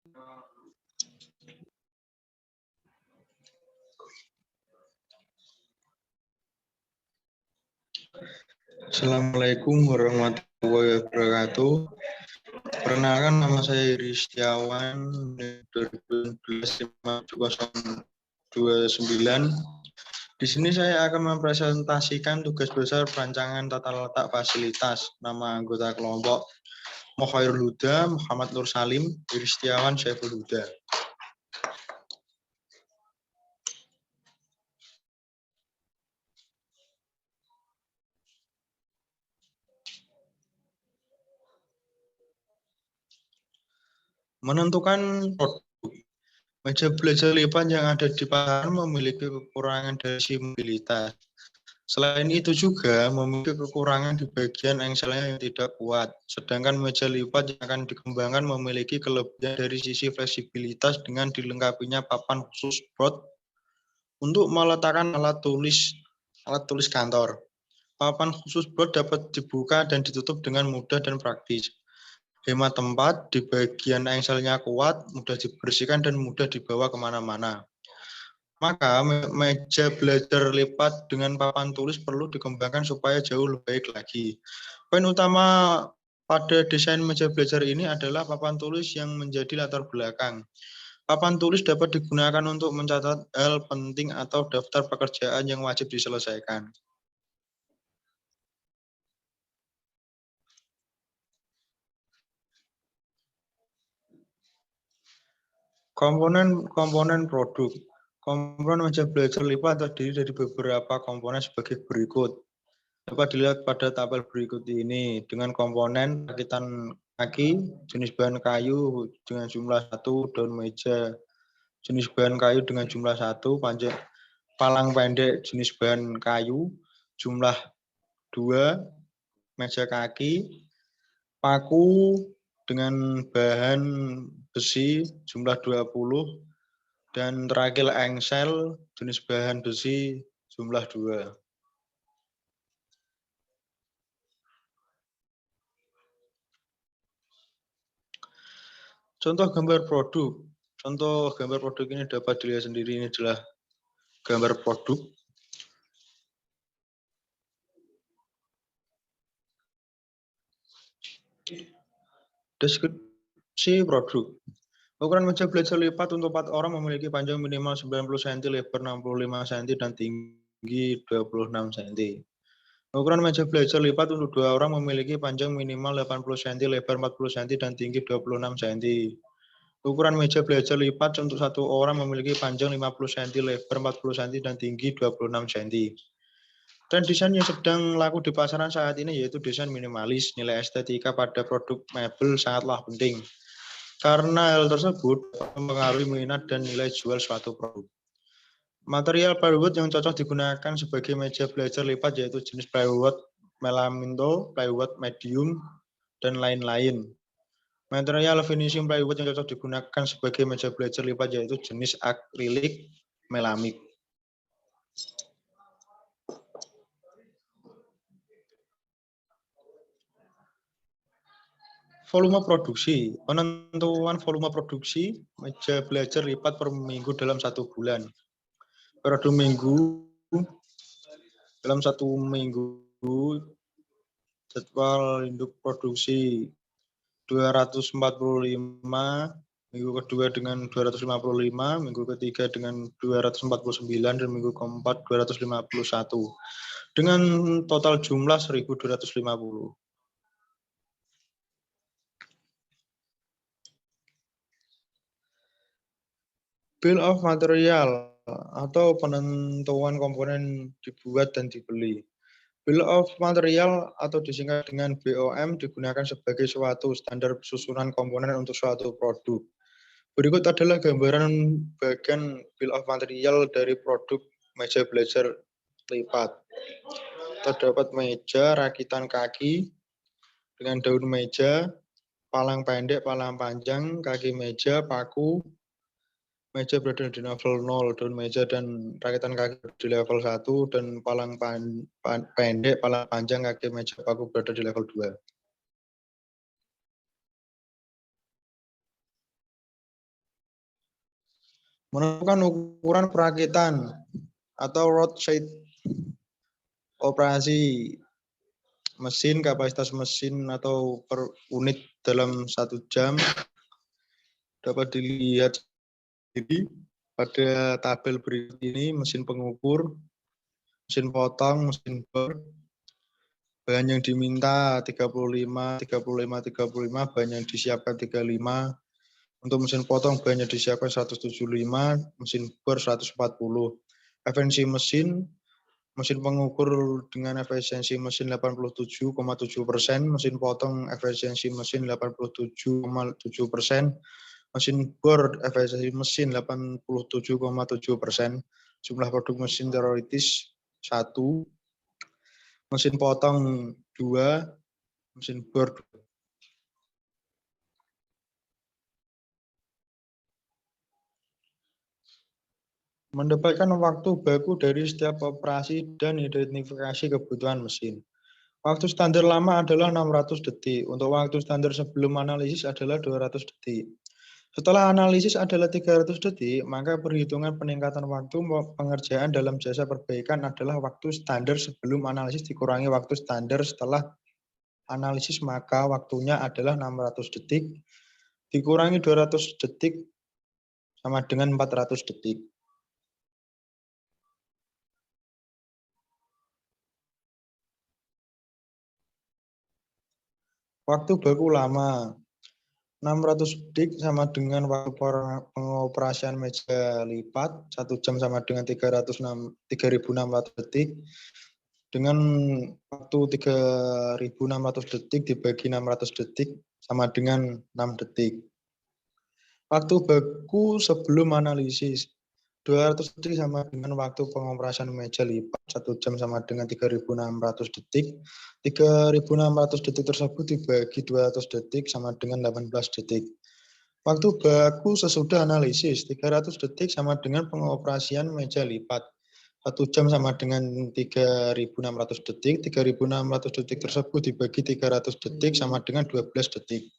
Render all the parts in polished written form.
Assalamualaikum warahmatullahi wabarakatuh. Perkenalkan, nama saya Iri Setiawan, 2012-529. Di sini saya akan mempresentasikan tugas besar perancangan tata letak fasilitas. Nama anggota kelompok Mokhairul Huda, Muhammad Nur Salim, Iri Setiawan, Syaiful Huda. Menentukan produk. Meja belajar lipat yang ada di pasaran memiliki kekurangan dari sisi mobilitas. Selain itu juga memiliki kekurangan di bagian engselnya yang tidak kuat. Sedangkan meja lipat yang akan dikembangkan memiliki kelebihan dari sisi fleksibilitas dengan dilengkapinya papan khusus board untuk meletakkan alat tulis kantor. Papan khusus board dapat dibuka dan ditutup dengan mudah dan praktis. Hemat tempat, di bagian engselnya kuat, mudah dibersihkan dan mudah dibawa kemana-mana. Maka meja belajar lipat dengan papan tulis perlu dikembangkan supaya jauh lebih baik lagi. Poin utama pada desain meja belajar ini adalah papan tulis yang menjadi latar belakang. Papan tulis dapat digunakan untuk mencatat hal penting atau daftar pekerjaan yang wajib diselesaikan. Komponen produk. Komponen meja belajar lipat terdiri dari beberapa komponen sebagai berikut. Dapat dilihat pada tabel berikut ini dengan komponen rakitan kaki, jenis bahan kayu dengan jumlah 1, daun meja jenis bahan kayu dengan jumlah 1, panjang palang pendek jenis bahan kayu jumlah 2, meja kaki, paku dengan bahan besi jumlah 20, dan terakil engsel jenis bahan besi jumlah 2. Contoh gambar produk. Contoh gambar produk ini dapat dilihat sendiri, ini adalah gambar produk. Deskripsi produk. Ukuran meja belajar lipat untuk 4 orang memiliki panjang minimal 90 cm, lebar 65 cm, dan tinggi 26 cm. Ukuran meja belajar lipat untuk 2 orang memiliki panjang minimal 80 cm, lebar 40 cm, dan tinggi 26 cm. Ukuran meja belajar lipat untuk 1 orang memiliki panjang 50 cm, lebar 40 cm, dan tinggi 26 cm. Tren desain yang sedang laku di pasaran saat ini yaitu desain minimalis. Nilai estetika pada produk mebel sangatlah penting, karena hal tersebut mempengaruhi minat dan nilai jual suatu produk. Material plywood yang cocok digunakan sebagai meja belajar lipat yaitu jenis plywood melamindo, plywood medium, dan lain-lain. Material finishing plywood yang cocok digunakan sebagai meja belajar lipat yaitu jenis akrilik, melamik. Volume produksi. Penentuan volume produksi meja belajar lipat per minggu dalam 1 bulan. Periode minggu dalam 1 minggu, jadwal induk produksi 245, minggu kedua dengan 255, minggu ketiga dengan 249, dan minggu keempat 251. Dengan total jumlah 1.250. Bill of material atau penentuan komponen dibuat dan dibeli. Bill of material atau disingkat dengan BOM digunakan sebagai suatu standar susunan komponen untuk suatu produk. Berikut adalah gambaran bagian bill of material dari produk meja belajar lipat. Terdapat meja, rakitan kaki dengan daun meja, palang pendek, palang panjang, kaki meja, paku. Meja berada di level 0, daun meja dan rakitan kaki di level 1, dan palang pendek, palang panjang, kaki meja, paku berada di level 2. Menentukan ukuran perakitan atau roadside operasi mesin, kapasitas mesin atau per unit dalam 1 jam dapat dilihat sendiri pada tabel berikut ini. Mesin pengukur, mesin potong, mesin bor. Bahan yang diminta 35, 35, 35, bahan yang disiapkan 35. Untuk mesin potong bahan yang disiapkan 175, mesin bor 140. Efisiensi mesin, mesin pengukur dengan efisiensi mesin 87,7%, mesin potong efisiensi mesin 87,7%, mesin bor efisiensi mesin 87,7%, jumlah produk mesin teoritis 1, mesin potong 2, mesin bor 2. Mendapatkan waktu baku dari setiap operasi dan identifikasi kebutuhan mesin. Waktu standar lama adalah 600 detik. Untuk waktu standar sebelum analisis adalah 200 detik. Setelah analisis adalah 300 detik, maka perhitungan peningkatan waktu pengerjaan dalam jasa perbaikan adalah waktu standar sebelum analisis dikurangi waktu standar setelah analisis, maka waktunya adalah 600 detik dikurangi 200 detik sama dengan 400 detik. Waktu baku lama 600 detik sama dengan waktu pengoperasian meja lipat 1 jam sama dengan 3.600 detik, dengan waktu 3.600 detik dibagi 600 detik sama dengan 6 detik. Waktu baku sebelum analisis 200 detik sama dengan waktu pengoperasian meja lipat 1 jam sama dengan 3.600 detik. 3.600 detik tersebut dibagi 200 detik sama dengan 18 detik. Waktu baku sesudah analisis 300 detik sama dengan pengoperasian meja lipat 1 jam sama dengan 3.600 detik. 3.600 detik tersebut dibagi 300 detik sama dengan 12 detik.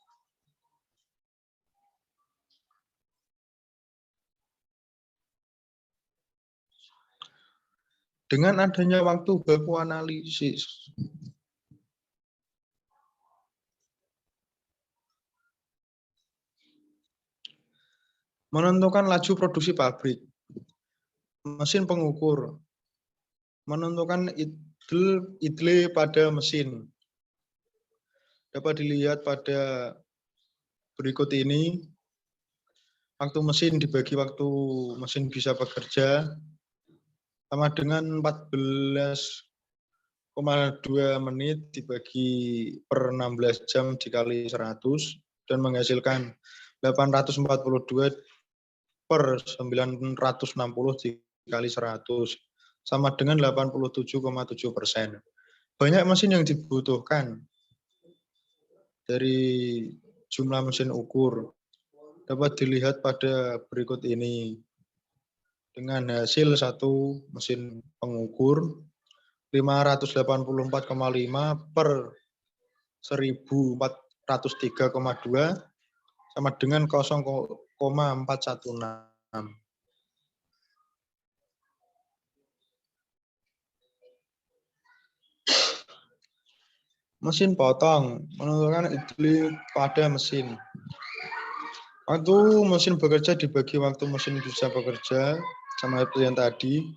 Dengan adanya waktu baku analisis, menentukan laju produksi pabrik. Mesin pengukur menentukan idle pada mesin. Dapat dilihat pada berikut ini. Waktu mesin dibagi waktu mesin bisa bekerja sama dengan 14,2 menit dibagi per 16 jam dikali 100 dan menghasilkan 842 per 960 dikali 100 sama dengan 87,7%. Banyak mesin yang dibutuhkan dari jumlah mesin ukur dapat dilihat pada berikut ini. Dengan hasil satu mesin pengukur 584,5 per 1403,2 sama dengan 0,416. Mesin potong menentukan idle pada mesin. Waktu mesin bekerja dibagi waktu mesin bisa bekerja sama seperti yang tadi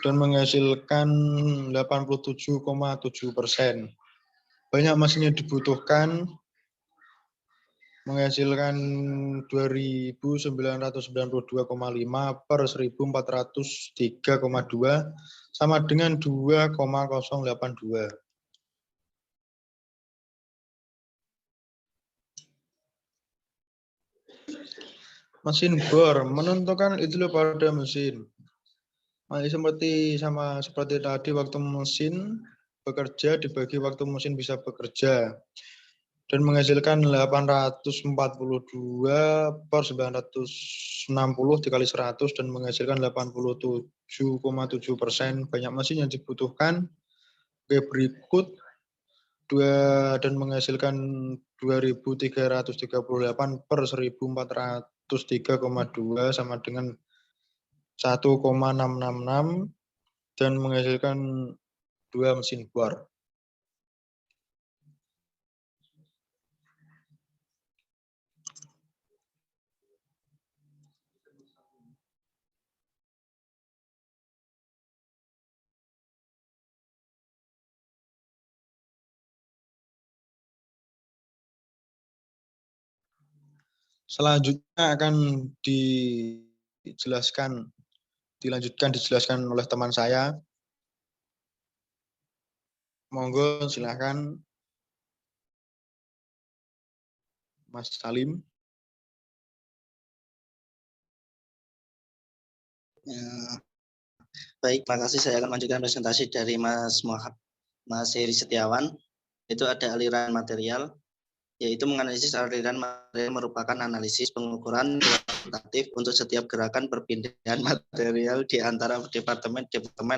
dan menghasilkan 87,7%. Banyak mesin yang dibutuhkan menghasilkan 2.992,5 per 1.403,2 sama dengan 2,082. Mesin bor menentukan idle pada mesin. Seperti tadi waktu mesin bekerja dibagi waktu mesin bisa bekerja dan menghasilkan 842 per 960 dikali 100 dan menghasilkan 87,7%. Banyak mesin yang dibutuhkan berikut dan menghasilkan 2.338 per 1.400 103,2 sama dengan 1,666 dan menghasilkan 2 mesin bor. Selanjutnya akan dijelaskan oleh teman saya. Monggo silakan Mas Salim. Baik, terima kasih. Saya akan lanjutkan presentasi dari Mas Heri Setiawan. Itu ada aliran material, yaitu menganalisis aliran material merupakan analisis pengukuran kuantitatif untuk setiap gerakan perpindahan material di antara departemen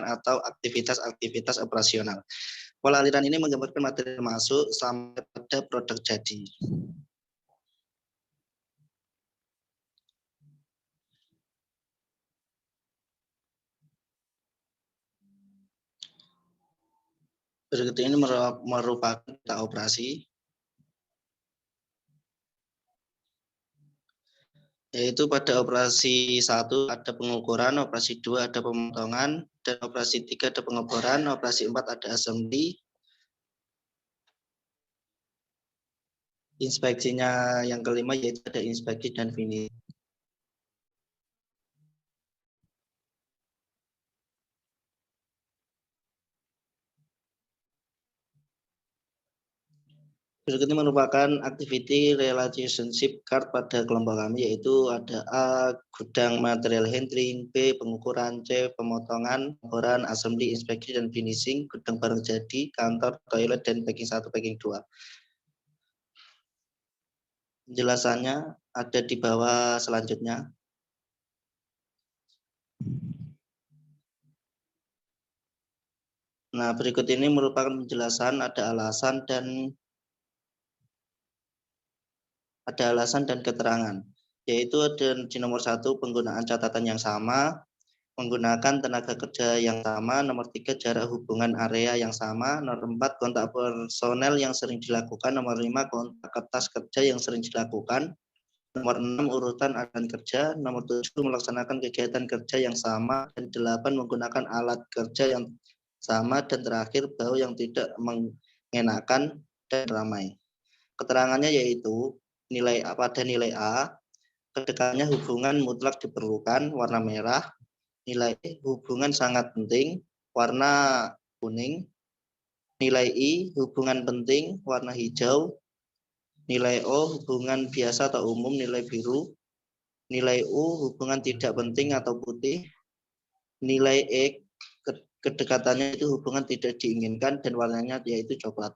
atau aktivitas operasional. Pola aliran ini menggambarkan material masuk sampai pada produk jadi. Berikut ini merupakan data operasi, yaitu pada operasi 1 ada pengukuran, operasi 2 ada pemotongan, dan operasi 3 ada pengeboran, operasi 4 ada assembly. Inspeksinya yang kelima yaitu ada inspeksi dan finishing. Berikut ini merupakan activity relationship card pada kelompok kami, yaitu ada A, gudang material handling, B, pengukuran, C, pemotongan, pengeboran, assembly, inspeksi, dan finishing, gudang barang jadi, kantor, toilet, dan packing 1, packing 2. Penjelasannya ada di bawah selanjutnya. Nah, berikut ini merupakan penjelasan, ada alasan dan keterangan, yaitu ada di nomor 1 penggunaan catatan yang sama, menggunakan tenaga kerja yang sama, nomor 3 jarak hubungan area yang sama, nomor 4 kontak personel yang sering dilakukan, nomor 5 kontak kertas kerja yang sering dilakukan, nomor 6 urutan aliran kerja, nomor 7 melaksanakan kegiatan kerja yang sama, dan 8 menggunakan alat kerja yang sama, dan terakhir bau yang tidak mengenakan dan ramai. Keterangannya yaitu pada nilai A, kedekatannya hubungan mutlak diperlukan, warna merah. Nilai E, hubungan sangat penting, warna kuning. Nilai I, hubungan penting, warna hijau. Nilai O, hubungan biasa atau umum, nilai biru. Nilai U, hubungan tidak penting atau putih. Nilai E, kedekatannya itu hubungan tidak diinginkan dan warnanya yaitu coklat.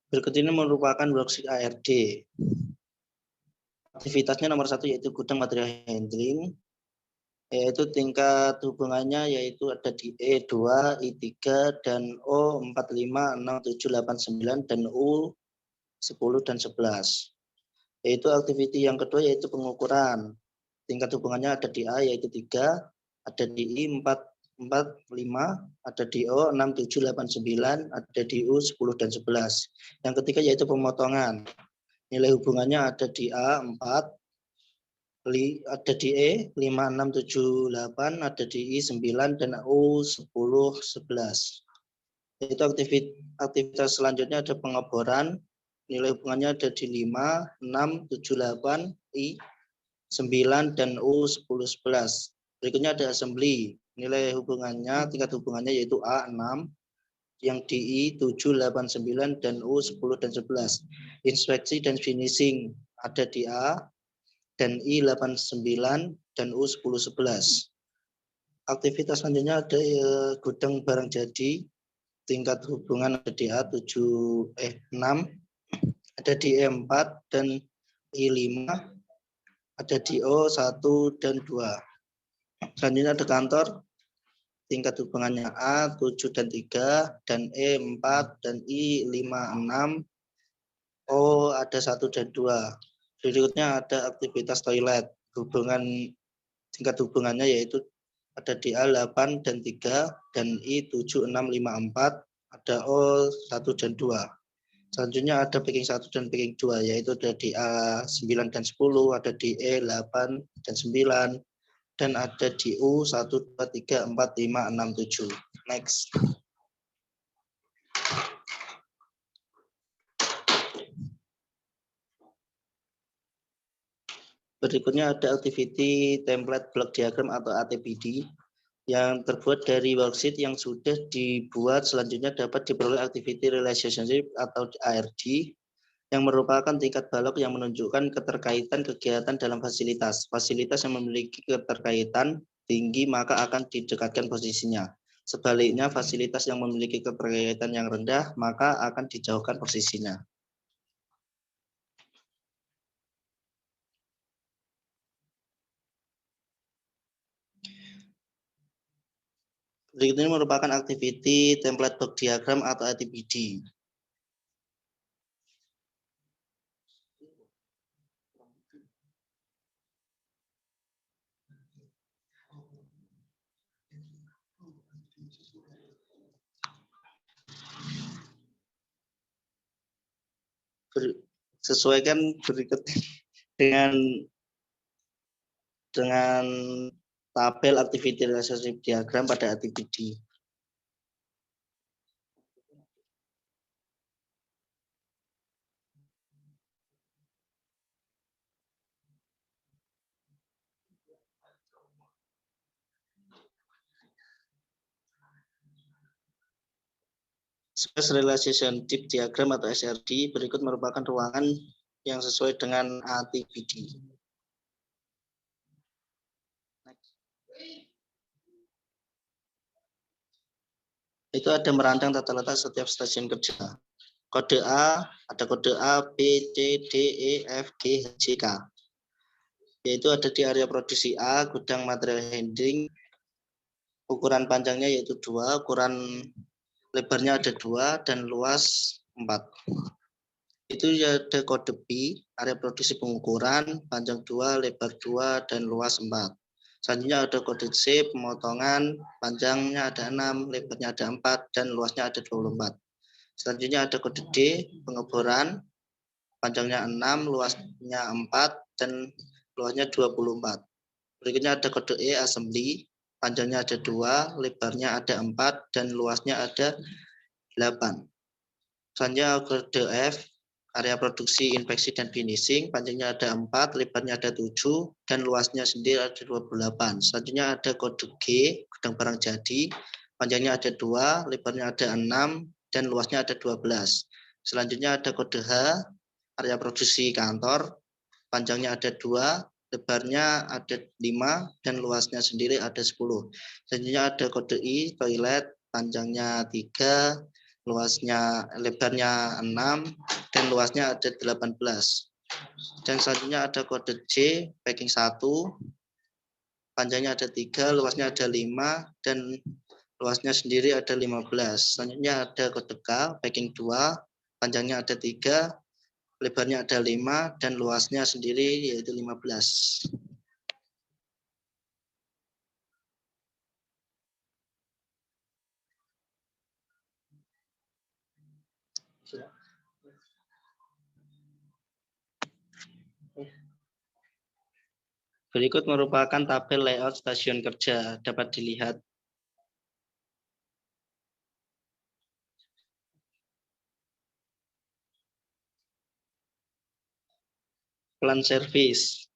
Berikut ini merupakan worksheet ARD. Aktivitasnya nomor 1 yaitu gudang material handling, yaitu tingkat hubungannya yaitu ada di E2, I3, dan O4, 5, 6, 7, 8, 9, dan U10 dan 11. Yaitu aktiviti yang kedua yaitu pengukuran. Tingkat hubungannya ada di A yaitu 3, ada di I 4, 5, ada di O 6, 7, 8, 9, ada di U 10 dan 11. Yang ketiga yaitu pemotongan. Nilai hubungannya ada di A 4, ada di E 5, 6, 7, 8, ada di I 9, dan U 10, 11. Yaitu aktivitas selanjutnya ada pengeboran. Nilai hubungannya ada di 5, 6, 7, 8, I 9, dan U 10, 11. Berikutnya ada assembly. Nilai hubungannya, tingkat hubungannya yaitu A 6, yang di I 7, 8, 9, dan U 10 dan 11. Inspeksi dan finishing ada di A dan I 8, 9, dan U 10, 11. Aktivitas selanjutnya ada gudang barang jadi. Tingkat hubungan ada di A 6, ada di E 4 dan I 5, ada di O 1 dan 2. Selanjutnya ada kantor. tingkat hubungannya A 7 dan 3, dan E 4, dan I 5, 6, O ada 1 dan 2. Berikutnya ada aktivitas toilet. Tingkat hubungannya yaitu ada di A 8 dan 3, dan I 7, 6, 5, 4, ada O 1 dan 2. Selanjutnya ada packing 1 dan packing 2, yaitu ada di A 9 dan 10, ada di E 8 dan 9, dan ada di U 1, 2, 3, 4, 5, 6, 7. Next. Berikutnya ada activity template block diagram atau ATBD yang terbuat dari worksheet yang sudah dibuat. Selanjutnya dapat diperoleh activity relationship atau ARD yang merupakan tingkat balok yang menunjukkan keterkaitan kegiatan dalam fasilitas. Fasilitas yang memiliki keterkaitan tinggi maka akan didekatkan posisinya. Sebaliknya, fasilitas yang memiliki keterkaitan yang rendah maka akan dijauhkan posisinya. Berikut ini merupakan activity template block diagram atau ATBD. Sesuaikan berikut dengan tabel activity relationship diagram pada ATBD. Space Relationship Diagram atau SRD berikut merupakan ruangan yang sesuai dengan ATBD. Itu ada merancang tata letak setiap stasiun kerja. Kode A, ada kode A, B, C, D, E, F, G, H, J, K. Yaitu ada di area produksi A, gudang material handling. Ukuran panjangnya yaitu 2, ukuran lebarnya ada 2, dan luas 4. Itu ada kode B, area produksi pengukuran, panjang 2, lebar 2, dan luas 4. Selanjutnya ada kode C, pemotongan, panjangnya ada 6, lebarnya ada 4, dan luasnya ada 24. Selanjutnya ada kode D, pengeboran, panjangnya 6, luasnya 4, dan luasnya 24. Berikutnya ada kode E, assembly, panjangnya ada 2, lebarnya ada 4, dan luasnya ada 8. Selanjutnya kode F, area produksi, inspeksi, dan finishing, panjangnya ada 4, lebarnya ada 7, dan luasnya sendiri ada 28. Selanjutnya ada kode G, gudang barang jadi, panjangnya ada 2, lebarnya ada 6, dan luasnya ada 12. Selanjutnya ada kode H, area produksi kantor, panjangnya ada 2, lebarnya ada 5, dan luasnya sendiri ada 10. Selanjutnya ada kode I, toilet, panjangnya 3, lebarnya 6, dan luasnya ada 18. Dan selanjutnya ada kode J, packing 1, panjangnya ada 3, luasnya ada 5, dan luasnya sendiri ada 15. Selanjutnya ada kode K, packing 2, panjangnya ada 3, lebarnya ada 5, dan luasnya sendiri yaitu 15. Berikut merupakan tabel layout stasiun kerja, dapat dilihat. Plan service.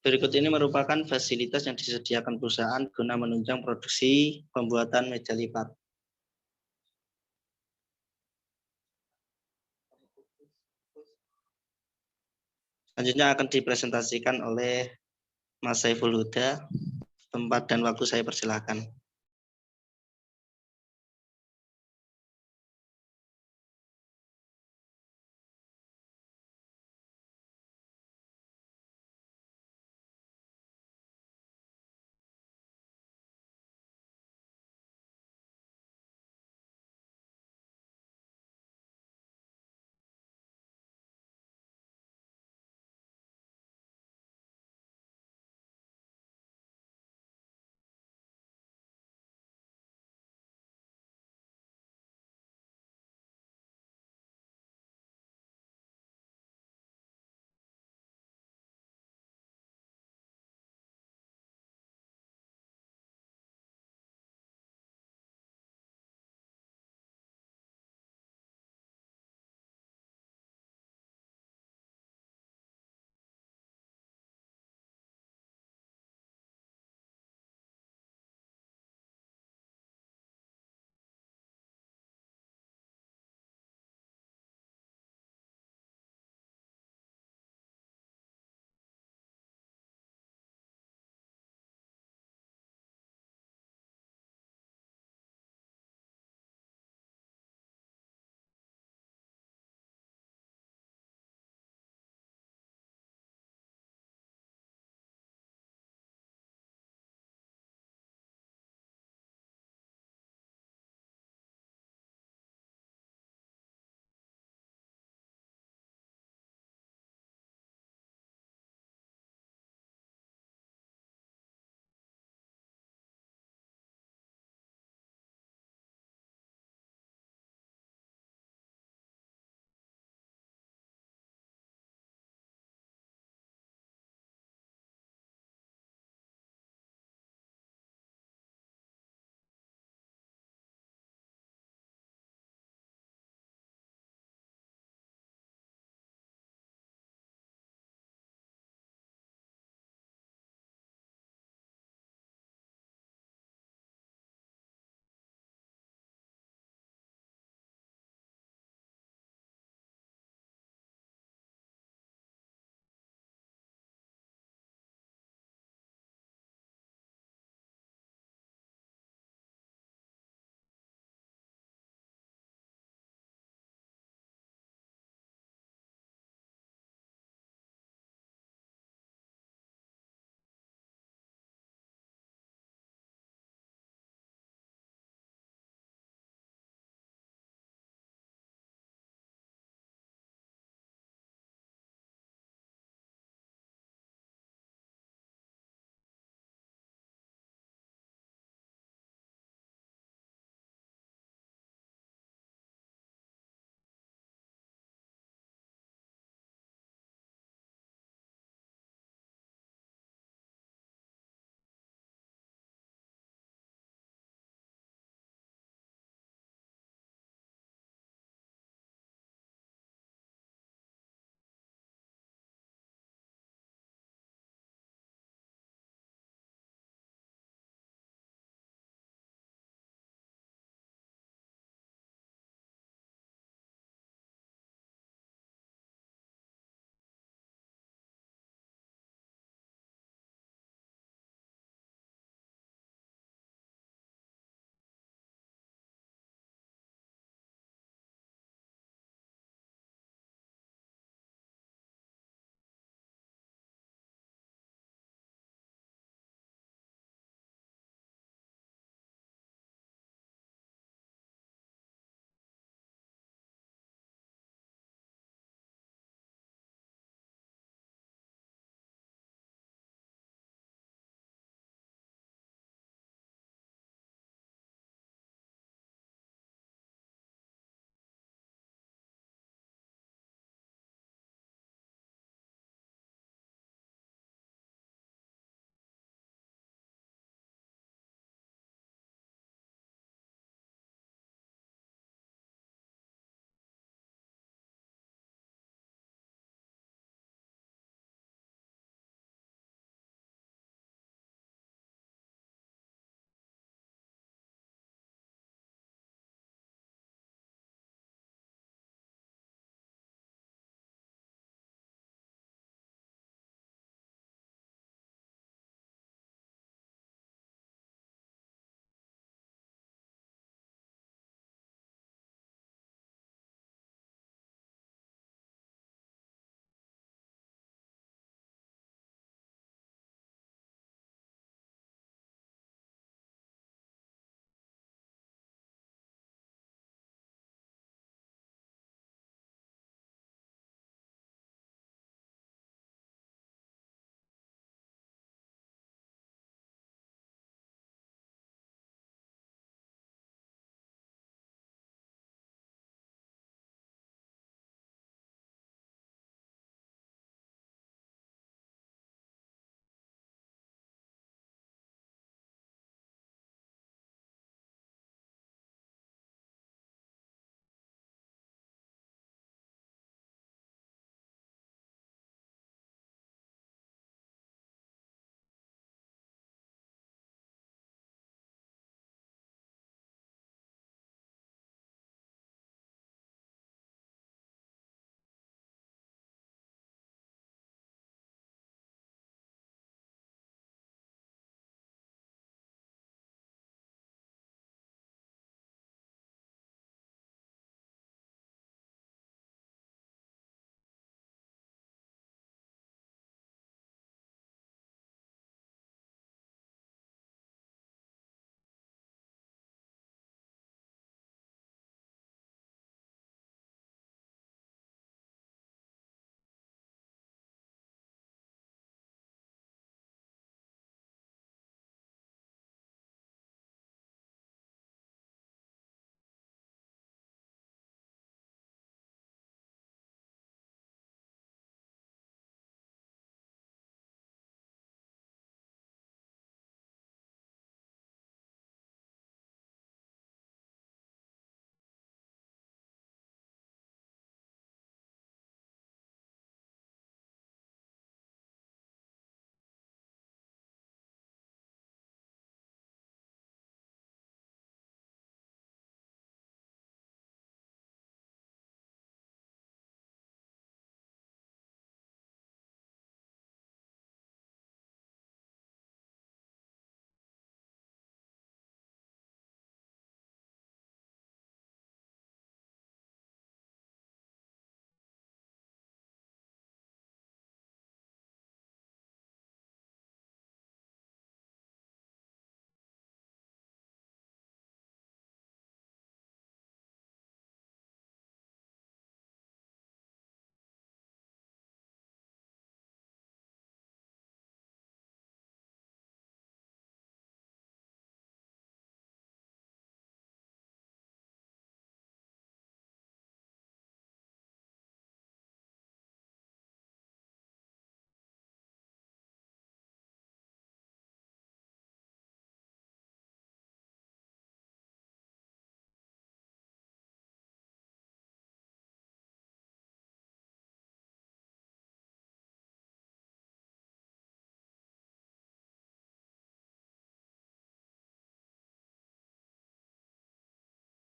Berikut ini merupakan fasilitas yang disediakan perusahaan guna menunjang produksi pembuatan meja lipat. Selanjutnya akan dipresentasikan oleh Mas Saiful Huda. Tempat dan waktu saya persilakan.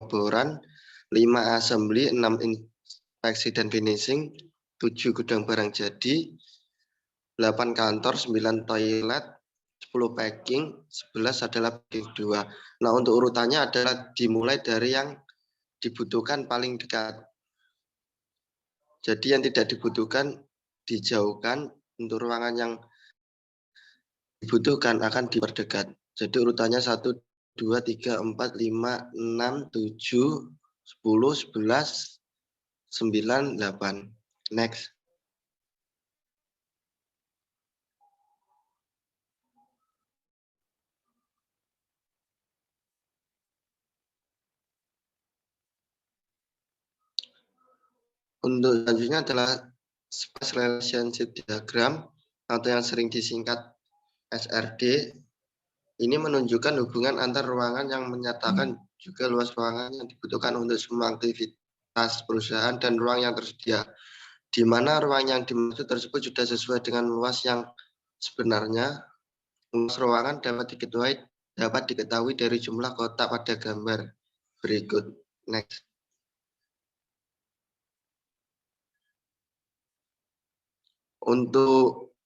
pengeboran, 5 assembly, 6 inspeksi dan finishing, 7 gudang barang jadi, 8 kantor, 9 toilet, 10 packing, 11 adalah packing 2. Nah, untuk urutannya adalah dimulai dari yang dibutuhkan paling dekat. Jadi yang tidak dibutuhkan dijauhkan, untuk ruangan yang dibutuhkan akan diperdekat. Jadi urutannya 1, 2, 3, 4, 5, 6, 7, 10, 11, 9, 8. Next. Untuk selanjutnya adalah space relationship diagram atau yang sering disingkat SRD. Ini menunjukkan hubungan antar ruangan yang menyatakan juga luas ruangan yang dibutuhkan untuk semua aktivitas perusahaan dan ruang yang tersedia, di mana ruang yang dimaksud tersebut sudah sesuai dengan luas yang sebenarnya. Luas ruangan dapat diketahui dari jumlah kotak pada gambar berikut. Next. Untuk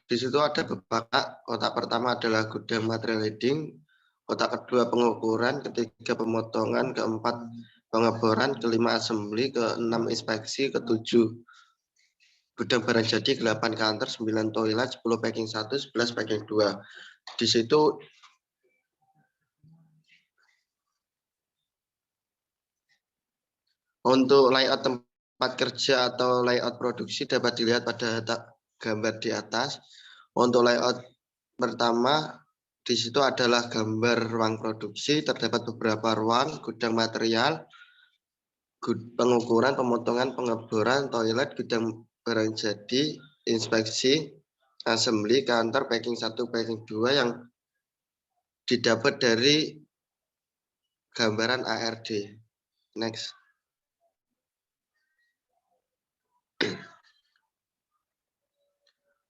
di situ ada beberapa. Kotak pertama adalah gudang material leading, kotak kedua pengukuran, ketiga pemotongan, keempat pengeboran, kelima assembly, keenam inspeksi, ketujuh gudang barang jadi, 8 kantor, 9 toilet, 10 packing 1, 11 packing 2. Di situ untuk layout tempat kerja atau layout produksi dapat dilihat pada gambar di atas. Untuk layout pertama, di situ adalah gambar ruang produksi, terdapat beberapa ruang, gudang material, pengukuran, pemotongan, pengeboran, toilet, gudang barang jadi, inspeksi, assembly, kantor, packing 1, packing 2 yang didapat dari gambaran ARD. Next.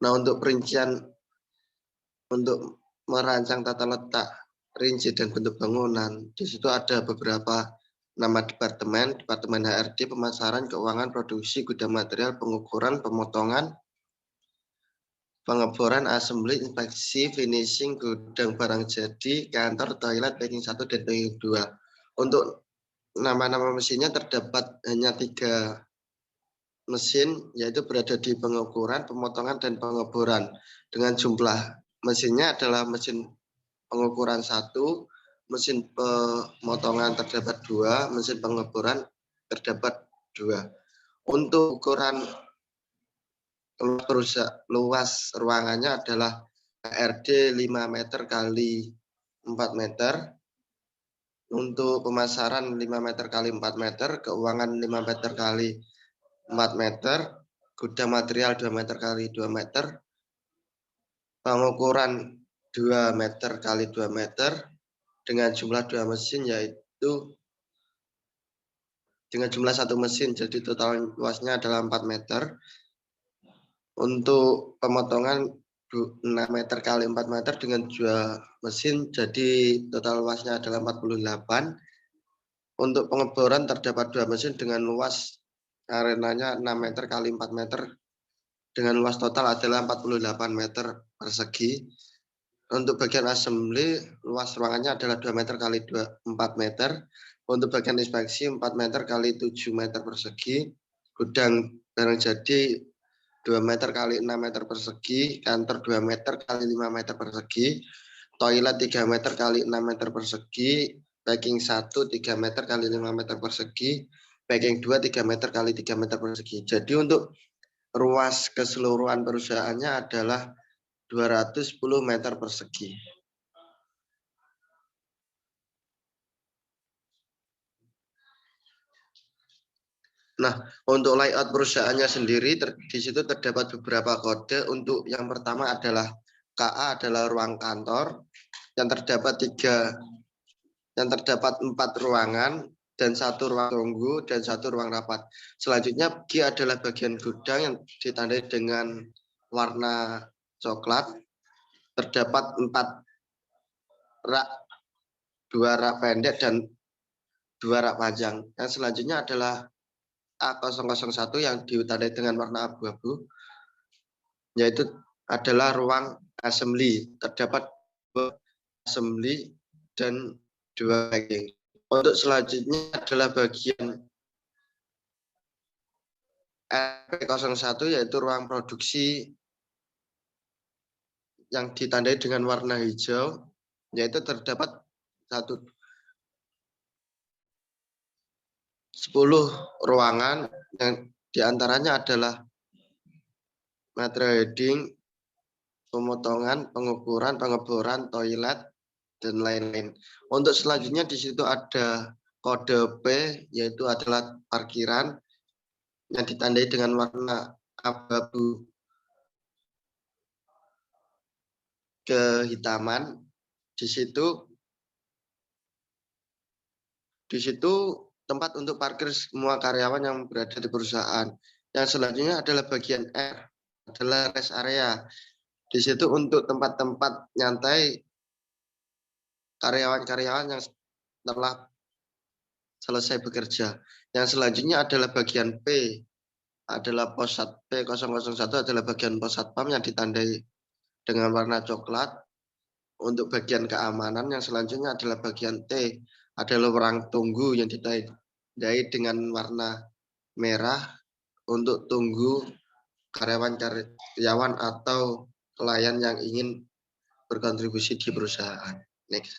Nah, untuk perincian untuk merancang tata letak, rinci dan bentuk bangunan, di situ ada beberapa nama departemen HRD, pemasaran, keuangan, produksi, gudang material, pengukuran, pemotongan, pengeboran, assembly, inspeksi, finishing, gudang barang jadi, kantor, toilet, packing 1 dan packing 2. Untuk nama-nama mesinnya terdapat hanya 3 mesin, yaitu berada di pengukuran, pemotongan, dan pengeboran. Dengan jumlah mesinnya adalah mesin pengukuran 1, mesin pemotongan terdapat 2, mesin pengeboran terdapat 2. Untuk ukuran luas ruangannya adalah HRD 5 meter kali 4 meter. Untuk pemasaran 5 meter kali 4 meter, keuangan 5 meter kali 4 meter, gudang material 2 meter kali 2 meter, pengukuran 2 meter kali 2 meter, dengan jumlah 2 mesin yaitu dengan jumlah 1 mesin, jadi total luasnya adalah 4 meter. Untuk pemotongan 6 meter kali 4 meter dengan 2 mesin, jadi total luasnya adalah 48. Untuk pengeboran terdapat 2 mesin dengan luas arenanya 6 meter kali 4 meter dengan luas total adalah 48 meter persegi. Untuk bagian assembly, luas ruangannya adalah 2 meter kali 4 meter. Untuk bagian inspeksi 4 meter kali 7 meter persegi. Gudang barang jadi 2 meter kali 6 meter persegi. Kantor 2 meter kali 5 meter persegi. Toilet 3 meter kali 6 meter persegi. Packing 1 3 meter kali 5 meter persegi. Packing 2 3 meter kali 3 meter persegi. Jadi untuk ruas keseluruhan perusahaannya adalah 210 meter persegi. Nah, untuk layout perusahaannya sendiri, di situ terdapat beberapa kode. Untuk yang pertama adalah KA adalah ruang kantor, yang terdapat 4 ruangan dan 1 ruang tunggu dan 1 ruang rapat. Selanjutnya G adalah bagian gudang yang ditandai dengan warna coklat. Terdapat 4 rak, 2 rak pendek dan 2 rak panjang. Yang selanjutnya adalah A001 yang ditandai dengan warna abu-abu, yaitu adalah ruang assembly. Terdapat 2 assembly dan 2 packing. Untuk selanjutnya adalah bagian RP01 yaitu ruang produksi yang ditandai dengan warna hijau, yaitu terdapat 10 ruangan yang diantaranya adalah material heading, pemotongan, pengukuran, pengeboran, toilet, dan lain-lain. Untuk selanjutnya di situ ada kode P, yaitu adalah parkiran yang ditandai dengan warna abu-abu kehitaman. Di situ tempat untuk parkir semua karyawan yang berada di perusahaan. Yang selanjutnya adalah bagian R, adalah rest area. Di situ untuk tempat-tempat nyantai karyawan-karyawan yang telah selesai bekerja. Yang selanjutnya adalah bagian P, adalah pos P001 adalah bagian pos satpam yang ditandai dengan warna coklat. Untuk bagian keamanan yang selanjutnya adalah bagian T, adalah ruang tunggu yang ditandai dengan warna merah untuk tunggu karyawan atau klien yang ingin berkontribusi di perusahaan. Next.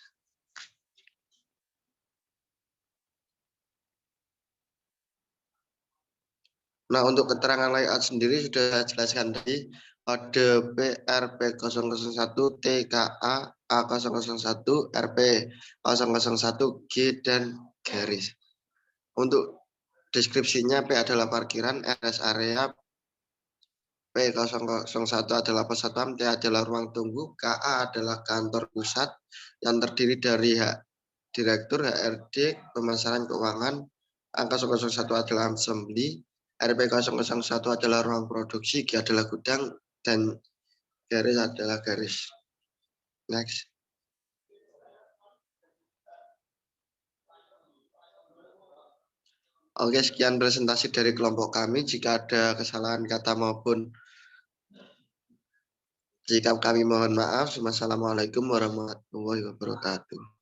Nah, untuk keterangan layout sendiri sudah saya jelaskan tadi. Kode PRP001, TKA, A001, RP001, G, dan garis. Untuk deskripsinya, P adalah parkiran, RS area, P001 adalah pos satpam, T adalah ruang tunggu, KA adalah kantor pusat yang terdiri dari Direktur, HRD, pemasaran keuangan, angka 001 adalah assembly, RP001 adalah ruang produksi, G adalah gudang, dan garis adalah garis. Next. Oke, sekian presentasi dari kelompok kami. Jika ada kesalahan kata maupun sikap kami mohon maaf. Wassalamualaikum warahmatullahi wabarakatuh.